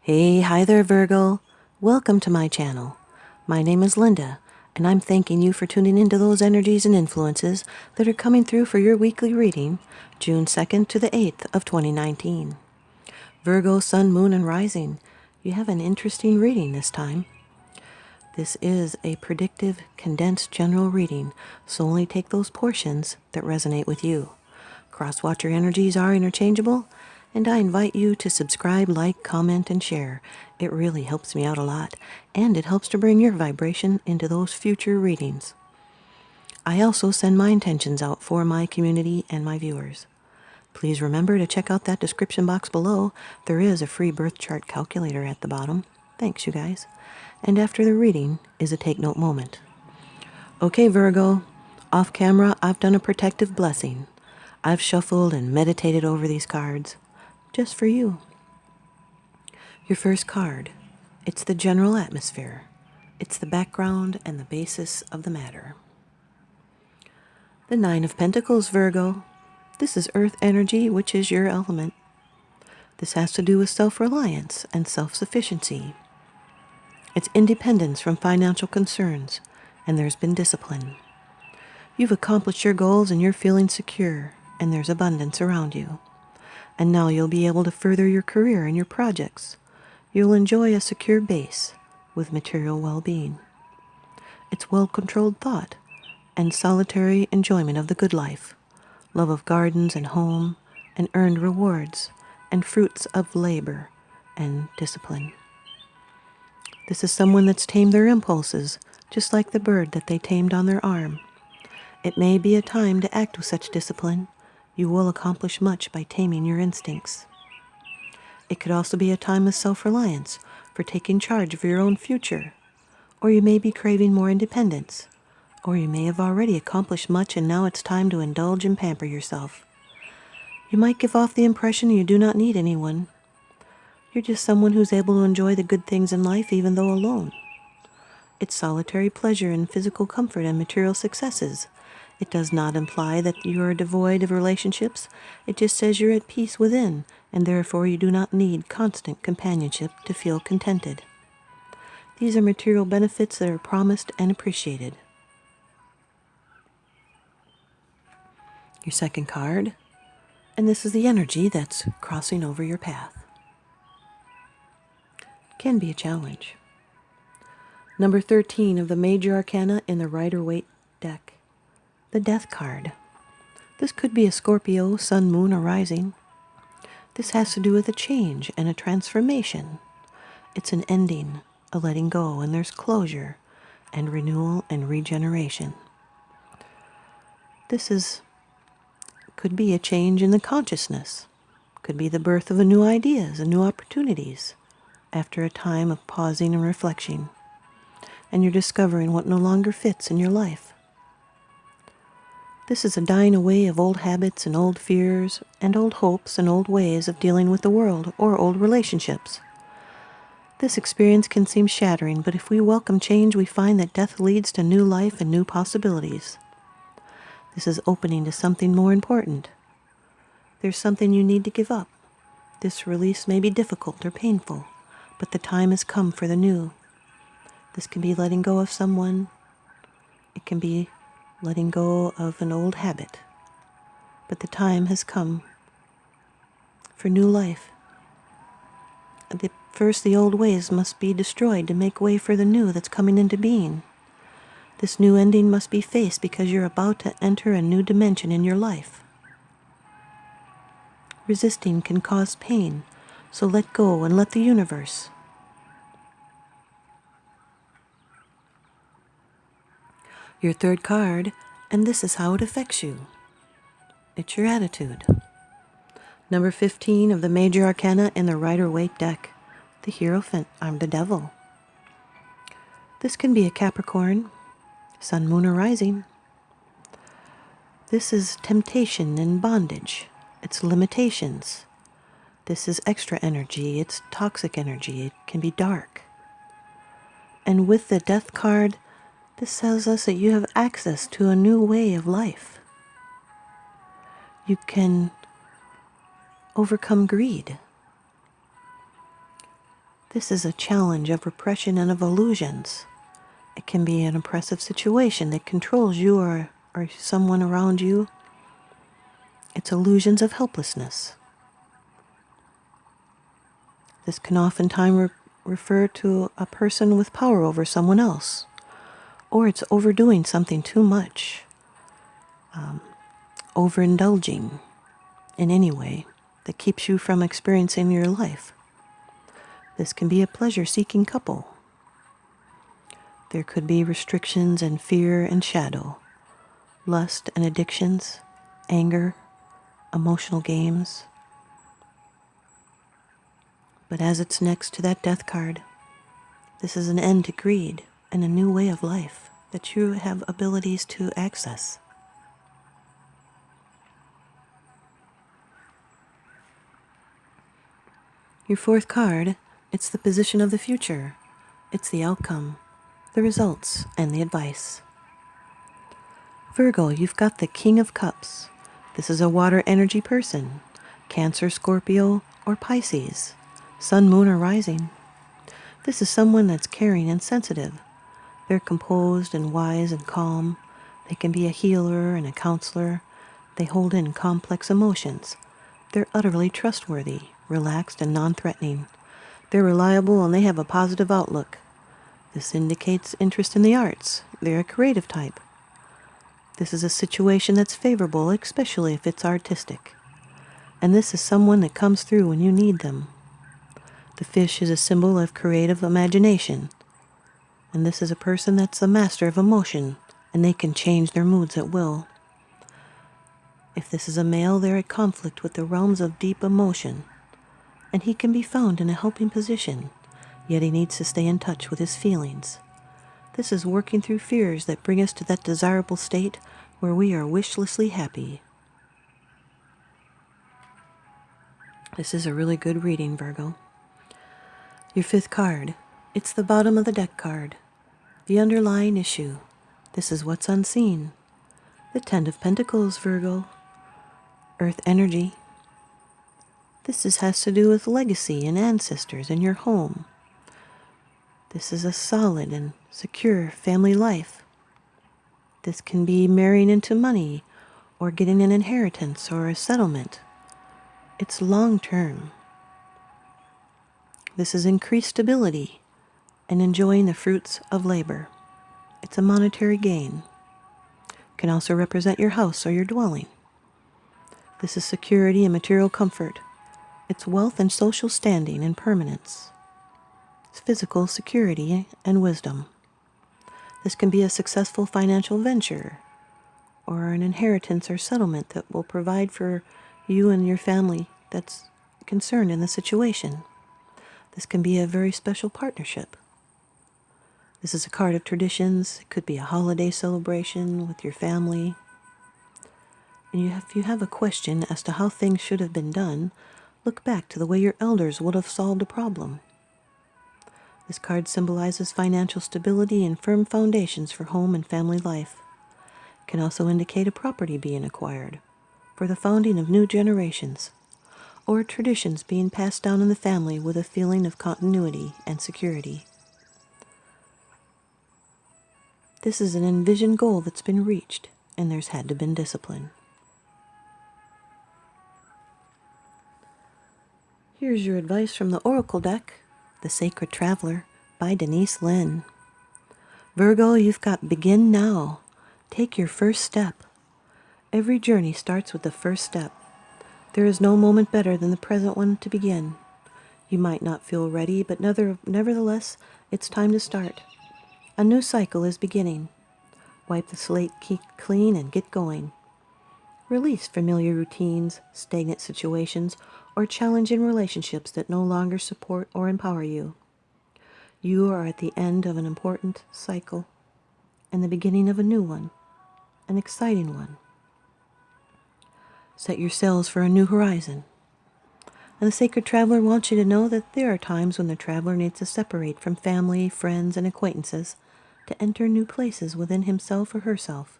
Hi there, Virgo. Welcome to my channel. My name is Linda, and I'm thanking you for tuning into those energies and influences that are coming through for your weekly reading, June 2nd to the 8th of 2019. Virgo, Sun, Moon, and Rising. You have an interesting reading this time. This is a predictive, condensed general reading, so only take those portions that resonate with you. Cross-watcher energies are interchangeable, and I invite you to subscribe, like, comment, and share. It really helps me out a lot, and it helps to bring your vibration into those future readings. I also send my intentions out for my community and my viewers. Please remember to check out that description box below. There is a free birth chart calculator at the bottom. Thanks, you guys. And after the reading is a take note moment. Okay, Virgo, off camera, I've done a protective blessing. I've shuffled and meditated over these cards, just for you. Your first card, it's the general atmosphere. It's the background and the basis of the matter. The Nine of Pentacles, Virgo. This is earth energy, which is your element. This has to do with self-reliance and self-sufficiency. It's independence from financial concerns, and there's been discipline. You've accomplished your goals and you're feeling secure, and there's abundance around you. And now you'll be able to further your career and your projects. You'll enjoy a secure base with material well-being. It's well-controlled thought and solitary enjoyment of the good life, love of gardens and home, and earned rewards, and fruits of labor and discipline. This is someone that's tamed their impulses, just like the bird that they tamed on their arm. It may be a time to act with such discipline. You will accomplish much by taming your instincts. It could also be a time of self-reliance for taking charge of your own future. Or you may be craving more independence. Or you may have already accomplished much and now it's time to indulge and pamper yourself. You might give off the impression you do not need anyone. You're just someone who's able to enjoy the good things in life even though alone. It's solitary pleasure and physical comfort and material successes. It does not imply that you are devoid of relationships. It just says you're at peace within, and therefore you do not need constant companionship to feel contented. These are material benefits that are promised and appreciated. Your second card, and this is the energy that's crossing over your path. Can be a challenge. Number 13 of the major arcana in the Rider-Waite deck, the Death card. This could be a Scorpio, Sun, Moon, or Rising. This has to do with a change and a transformation. It's an ending, a letting go, and there's closure and renewal and regeneration. Could be a change in the consciousness. Could be the birth of new ideas and new opportunities after a time of pausing and reflection. And you're discovering what no longer fits in your life. This is a dying away of old habits and old fears and old hopes and old ways of dealing with the world or old relationships. This experience can seem shattering, but if we welcome change, we find that death leads to new life and new possibilities. This is opening to something more important. There's something you need to give up. This release may be difficult or painful, but the time has come for the new. This can be letting go of someone. It can be letting go of an old habit. But the time has come for new life. First, the old ways must be destroyed to make way for the new that's coming into being. This new ending must be faced because you're about to enter a new dimension in your life. Resisting can cause pain, so let go and let the universe. Your third card, and this is how it affects you. It's your attitude. Number 15 of the major arcana in the Rider-Waite deck, the Hierophant, the Devil. This can be a Capricorn, Sun, Moon, or Rising. This is temptation and bondage. It's limitations. This is extra energy. It's toxic energy. It can be dark. And with the Death card, this tells us that you have access to a new way of life. You can overcome greed. This is a challenge of repression and of illusions. It can be an oppressive situation that controls you or someone around you. It's illusions of helplessness. This can oftentimes refer to a person with power over someone else, or it's overdoing something too much, overindulging in any way that keeps you from experiencing your life. This can be a pleasure-seeking couple. There could be restrictions and fear and shadow, lust and addictions, anger, emotional games. But as it's next to that death card, this is an end to greed and a new way of life that you have abilities to access. Your fourth card, it's the position of the future. It's the outcome, the results, and the advice. Virgo, you've got the King of Cups. This is a water energy person, Cancer, Scorpio, or Pisces, Sun, Moon, or Rising. This is someone that's caring and sensitive. They're composed and wise and calm. They can be a healer and a counselor. They hold in complex emotions. They're utterly trustworthy, relaxed, and non-threatening. They're reliable and they have a positive outlook. This indicates interest in the arts. They're a creative type. This is a situation that's favorable, especially if it's artistic. And this is someone that comes through when you need them. The fish is a symbol of creative imagination. And this is a person that's a master of emotion, and they can change their moods at will. If this is a male, they're at conflict with the realms of deep emotion, and he can be found in a helping position, yet he needs to stay in touch with his feelings. This is working through fears that bring us to that desirable state where we are wishlessly happy. This is a really good reading, Virgo. Your fifth card, it's the bottom of the deck card. The underlying issue. This is what's unseen. The Ten of Pentacles, Virgo. Earth energy. Has to do with legacy and ancestors and your home. This is a solid and secure family life. This can be marrying into money or getting an inheritance or a settlement. It's long term. This is increased stability and enjoying the fruits of labor. It's a monetary gain. It can also represent your house or your dwelling. This is security and material comfort. It's wealth and social standing and permanence. It's physical security and wisdom. This can be a successful financial venture or an inheritance or settlement that will provide for you and your family that's concerned in the situation. This can be a very special partnership. This is a card of traditions. It could be a holiday celebration with your family. And if you have a question as to how things should have been done, look back to the way your elders would have solved a problem. This card symbolizes financial stability and firm foundations for home and family life. It can also indicate a property being acquired for the founding of new generations, or traditions being passed down in the family with a feeling of continuity and security. This is an envisioned goal that's been reached, and there's had to been discipline. Here's your advice from the Oracle deck, The Sacred Traveler by Denise Linn. Virgo, you've got begin now. Take your first step. Every journey starts with the first step. There is no moment better than the present one to begin. You might not feel ready, but nevertheless, it's time to start. A new cycle is beginning. Wipe the slate clean and get going. Release familiar routines, stagnant situations, or challenging relationships that no longer support or empower you. You are at the end of an important cycle and the beginning of a new one, an exciting one. Set your sails for a new horizon. And the Sacred Traveler wants you to know that there are times when the traveler needs to separate from family, friends, and acquaintances to enter new places within himself or herself.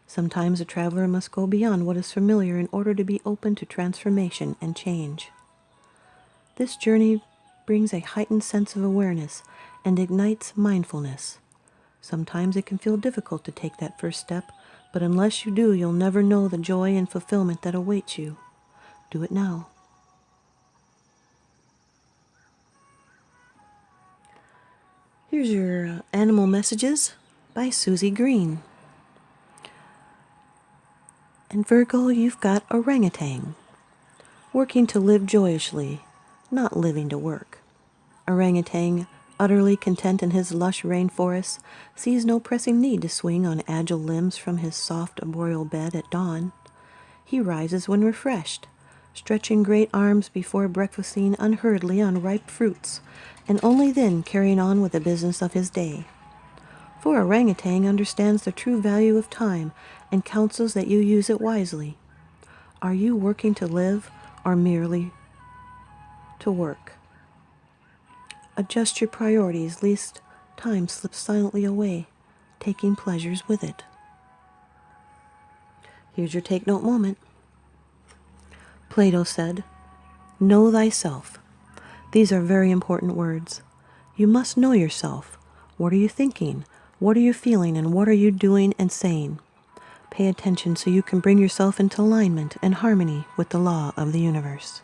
Sometimes a traveler must go beyond what is familiar in order to be open to transformation and change. This journey brings a heightened sense of awareness and ignites mindfulness. Sometimes it can feel difficult to take that first step, but unless you do, you'll never know the joy and fulfillment that awaits you. Do it now. Here's your animal messages by Susie Green. And Virgo, you've got orangutan, working to live joyously, not living to work. Orangutan, utterly content in his lush rainforests, sees no pressing need to swing on agile limbs from his soft arboreal bed at dawn. He rises when refreshed, stretching great arms before breakfasting unhurriedly on ripe fruits, and only then carrying on with the business of his day. For orangutan understands the true value of time and counsels that you use it wisely. Are you working to live or merely to work? Adjust your priorities, lest time slips silently away, taking pleasures with it. Here's your take note moment. Plato said, "Know thyself." These are very important words. You must know yourself. What are you thinking? What are you feeling? And what are you doing and saying? Pay attention so you can bring yourself into alignment and harmony with the law of the universe.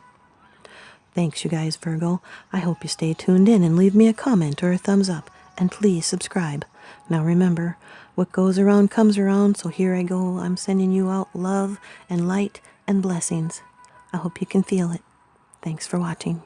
Thanks, you guys, Virgo. I hope you stay tuned in and leave me a comment or a thumbs up. And please subscribe. Now remember, what goes around comes around, so here I go. I'm sending you out love and light and blessings. I hope you can feel it. Thanks for watching.